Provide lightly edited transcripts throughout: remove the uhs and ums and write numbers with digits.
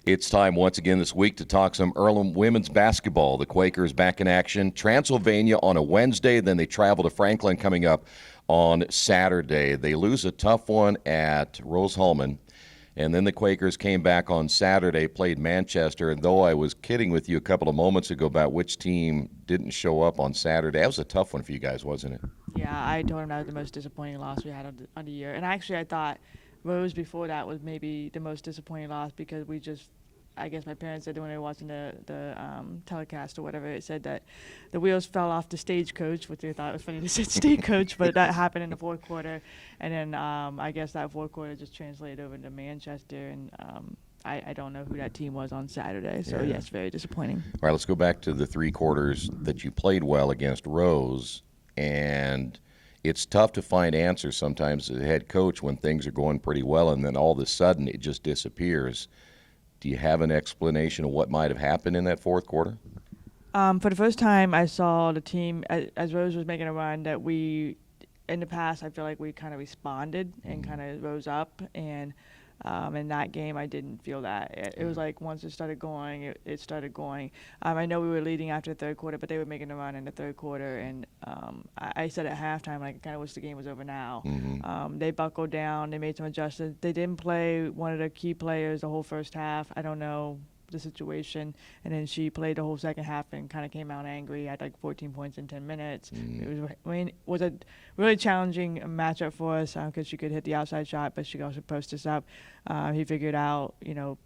It's time once again this week to talk some EARLHAM women's basketball. The Quakers back in action. Transylvania on a Wednesday, then they travel to Franklin coming up on Saturday. They lose a tough one at Rose-Hulman, and then the Quakers came back on Saturday, played Manchester, and though I was kidding with you a couple of moments ago about which team didn't show up on Saturday, that was a tough one for you guys, wasn't it? Yeah, I told him that was the most disappointing loss we had on the year. And actually, I thought Rose before that was maybe the most disappointing loss because I guess my parents said when they were watching the telecast or whatever, it said that the wheels fell off the stagecoach, which they thought was funny to say stagecoach, but that happened in the fourth quarter. And then I guess that fourth quarter just translated over to Manchester, and I don't know who that team was on Saturday. So, yes, very disappointing. All right, let's go back to the three quarters that you played well against Rose, and it's tough to find answers sometimes as a head coach when things are going pretty well, and then all of a sudden it just disappears. Do you have an explanation of what might have happened in that fourth quarter? For the first time, I saw the team, as Rose was making a run, that in the past, I feel like we kind of responded and kind of rose up. And in that game, I didn't feel that. It was like once it started going, it started going. I know we were leading after the third quarter, but they were making a run in the third quarter. And I said at halftime, like, I kind of wish the game was over now. They buckled down. They made some adjustments. They didn't play one of the key players the whole first half. I don't know the situation, and then she played the whole second half and kind of came out angry. Had like 14 points in 10 minutes. It was a really challenging matchup for us because she could hit the outside shot, but she could also post us up. He figured out,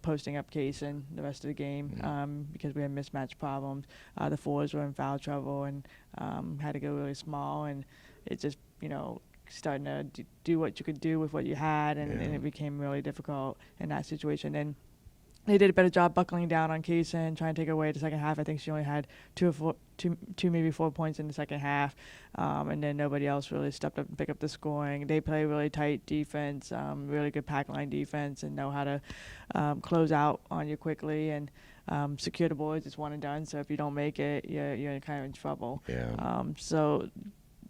posting up Kaysen the rest of the game because we had mismatch problems. The fours were in foul trouble and had to go really small, and it just, starting to do what you could do with what you had, and it became really difficult in that situation. And they did a better job buckling down on Kaysen, trying to take her away the second half. I think she only had two, maybe 4 points in the second half, and then nobody else really stepped up and picked up the scoring. They play really tight defense, really good pack line defense, and know how to close out on you quickly and secure the boards. It's one and done, so if you don't make it, you're kind of in trouble. So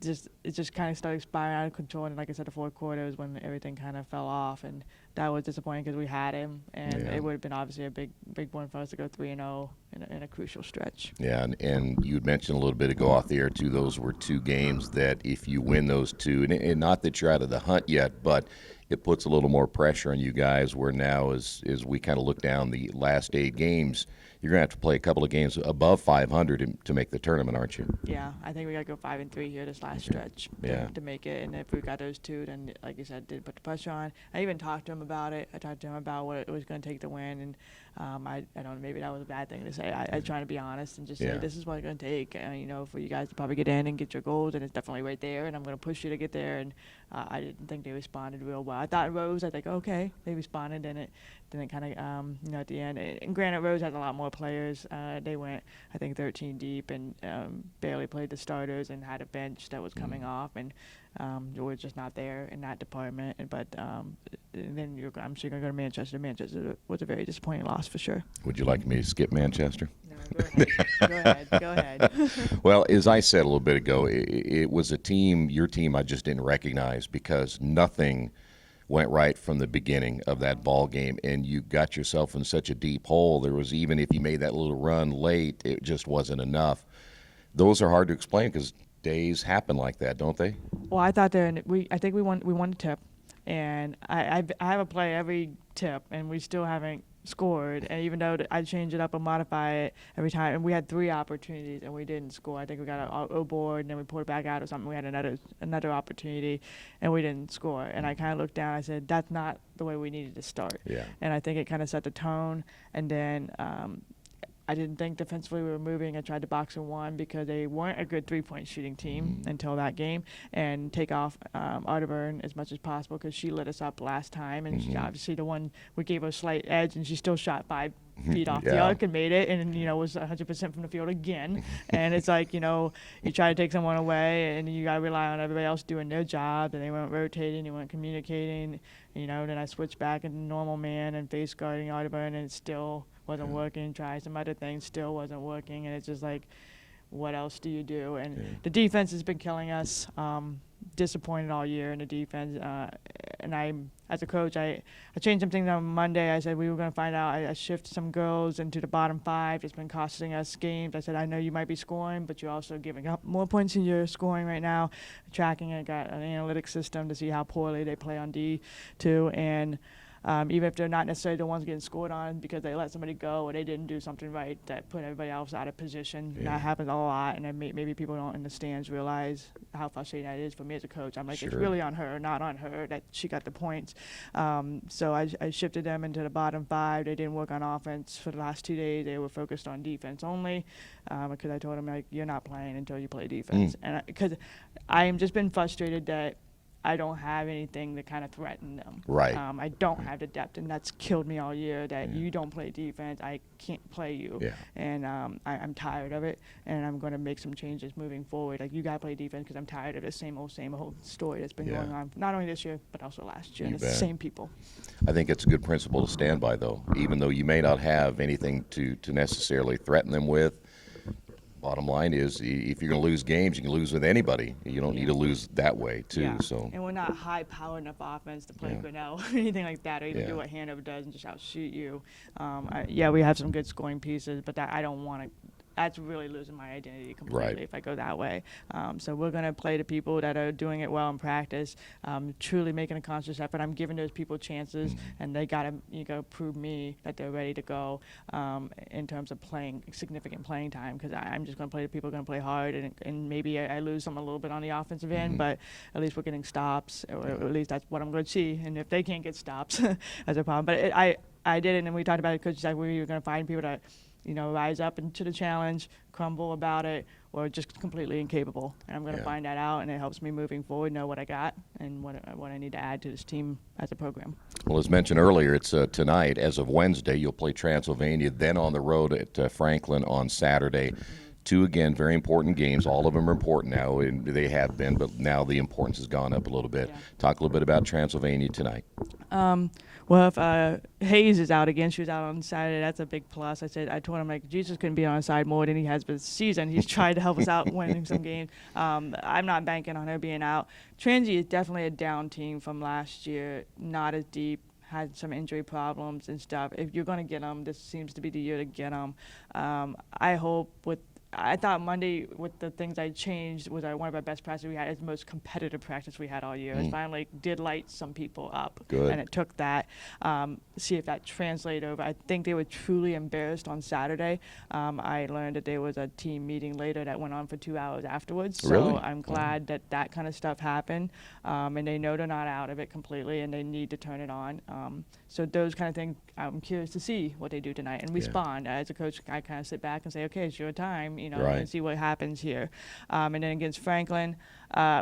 it just kind of started spiraling out of control, and like I said, the fourth quarter was when everything kind of fell off, and that was disappointing because we had him, and it would have been obviously a big one for us to go 3-0 in a crucial stretch. Yeah, and you had mentioned a little bit ago off the air too, those were two games that if you win those two, and not that you're out of the hunt yet, but it puts a little more pressure on you guys where now as we kind of look down the last 8 games, you're going to have to play a couple of games above 500 to make the tournament, aren't you? Yeah, I think we got to go 5-3 here this last stretch to make it. And if we got those two, then, like you said, did put the pressure on. I even talked to him about it. I talked to him about what it was going to take to win. And I don't know, maybe that was a bad thing to say. I try to be honest and just say, this is what it's going to take, for you guys to probably get in and get your goals. And it's definitely right there. And I'm going to push you to get there. And I didn't think they responded real well. I thought Rose, I think, okay, they responded. And it kind of, at the end. And granted, Rose has a lot more players. They went, I think, 13 deep and barely played the starters and had a bench that was coming off. And we're just not there in that department. But then I'm sure you're going to go to Manchester. Manchester was a very disappointing loss for sure. Would you like me to skip Manchester? No, go ahead. Well, as I said a little bit ago, it was a team, your team, I just didn't recognize because nothing went right from the beginning of that ball game, and you got yourself in such a deep hole. There was, even if you made that little run late, it just wasn't enough. Those are hard to explain because days happen like that, don't they? Well, I thought I think we won the tip, and I have a play every tip, and we still haven't scored. And even though I change it up and modify it every time, and we had 3 opportunities and we didn't score. I think we got a board and then we pulled it back out or something. We had another opportunity and we didn't score. And I kind of looked down. I said, that's not the way we needed to start. Yeah. And I think it kind of set the tone. And then I didn't think defensively we were moving. I tried to box and one because they weren't a good three-point shooting team until that game, and take off Auburn as much as possible because she lit us up last time, and she obviously the one we gave her a slight edge, and she still shot 5 feet off the arc and made it, and was 100% from the field again. And it's like, you try to take someone away, and you got to rely on everybody else doing their job, and they weren't rotating, they weren't communicating. Then I switched back into normal man and face guarding Auburn, and it still wasn't working. Tried some other things, still wasn't working, and it's just like, what else do you do? And the defense has been killing us. Disappointed all year in the defense, and I'm as a coach, I changed some things on Monday. I said we were going to find out. I shifted some girls into the bottom 5. It's been costing us games. I said, I know you might be scoring, but you're also giving up more points than you're scoring right now. Tracking it, got an analytics system to see how poorly they play on D too, and even if they're not necessarily the ones getting scored on because they let somebody go or they didn't do something right that put everybody else out of position. Yeah. That happens a lot, and then maybe people don't in the stands realize how frustrating that is for me as a coach. I'm like, Sure. It's really on her, not on her, that she got the points. So I shifted them into the bottom 5. They didn't work on offense for the last 2 days. They were focused on defense only because I told them, like, you're not playing until you play defense. And because I've just been frustrated that I don't have anything to kind of threaten them. Right. I don't have the depth, and that's killed me all year, that you don't play defense, I can't play you. Yeah. And I'm tired of it, and I'm going to make some changes moving forward. Like, you got to play defense because I'm tired of the same old story that's been going on, not only this year, but also last year. You And it's the same people. I think it's a good principle to stand by, though, even though you may not have anything to necessarily threaten them with. Bottom line is, if you're going to lose games, you can lose with anybody. You don't need to lose that way, too. Yeah. So. And we're not high-powered enough offense to play Grinnell or anything like that, or even do what Hanover does and just outshoot you. We have some good scoring pieces, but I don't want to. That's really losing my identity completely if I go that way. So we're going to play the people that are doing it well in practice, truly making a conscious effort. I'm giving those people chances, and they got to prove me that they're ready to go in terms of playing significant playing time, because I'm just going to play the people who are going to play hard, and maybe I lose them a little bit on the offensive end, but at least we're getting stops, or at least that's what I'm going to see. And if they can't get stops, that's a problem. But I did it, and we talked about it. Coach said we were going to find people that rise up into the challenge, crumble about it, or just completely incapable. And I'm going to find that out, and it helps me moving forward, know what I got and what I need to add to this team as a program. Well, as mentioned earlier, it's tonight. As of Wednesday, you'll play Transylvania, then on the road at Franklin on Saturday. 2, again, very important games. All of them are important now, and they have been, but now the importance has gone up a little bit. Yeah. Talk a little bit about Transylvania tonight. Well, if Hayes is out again, she was out on Saturday, that's a big plus. I told him, like, Jesus couldn't be on our side more than he has this season. He's tried to help us out winning some games. I'm not banking on her being out. Transy is definitely a down team from last year, not as deep, had some injury problems and stuff. If you're going to get them, this seems to be the year to get them. I thought Monday, with the things I changed, was one of our best practices we had. It's the most competitive practice we had all year. It finally did light some people up. Good. And it took that. See if that translated over. I think they were truly embarrassed on Saturday. I learned that there was a team meeting later that went on for 2 hours afterwards. So Really? I'm glad that kind of stuff happened. And they know they're not out of it completely, and they need to turn it on. So those kind of things, I'm curious to see what they do tonight and respond. As a coach, I kind of sit back and say, okay, it's your time, Right. and see what happens here. And then against Franklin,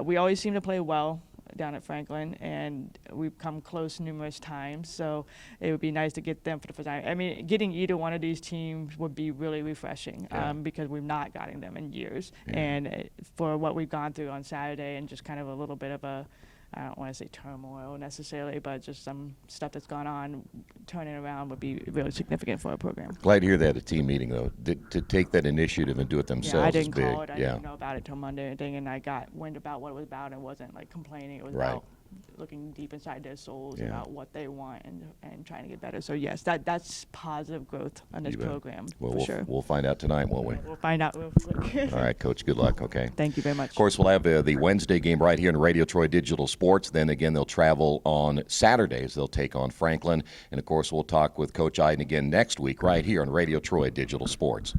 we always seem to play well down at Franklin, and we've come close numerous times. So it would be nice to get them for the first time. I mean, getting either one of these teams would be really refreshing because we've not gotten them in years. Yeah. And for what we've gone through on Saturday and just kind of a little bit of I don't want to say turmoil necessarily, but just some stuff that's gone on, turning around would be really significant for our program. Glad to hear that at a team meeting, though, to take that initiative and do it themselves. Yeah, I didn't is big. call it. I didn't know about it till Monday and I got wind about what it was about and wasn't like complaining. It was Right. about looking deep inside their souls Yeah. about what they want and trying to get better. So yes, that's positive growth on this You bet. program Well, for sure. We'll find out tonight, won't we? We'll find out real quick. All right, Coach, good luck, okay? Thank you very much. Of course, we'll have the Wednesday game right here in Radio Troy Digital Sports. Then again, they'll travel on Saturdays. They'll take on Franklin. And, of course, we'll talk with Coach Iden again next week right here on Radio Troy Digital Sports.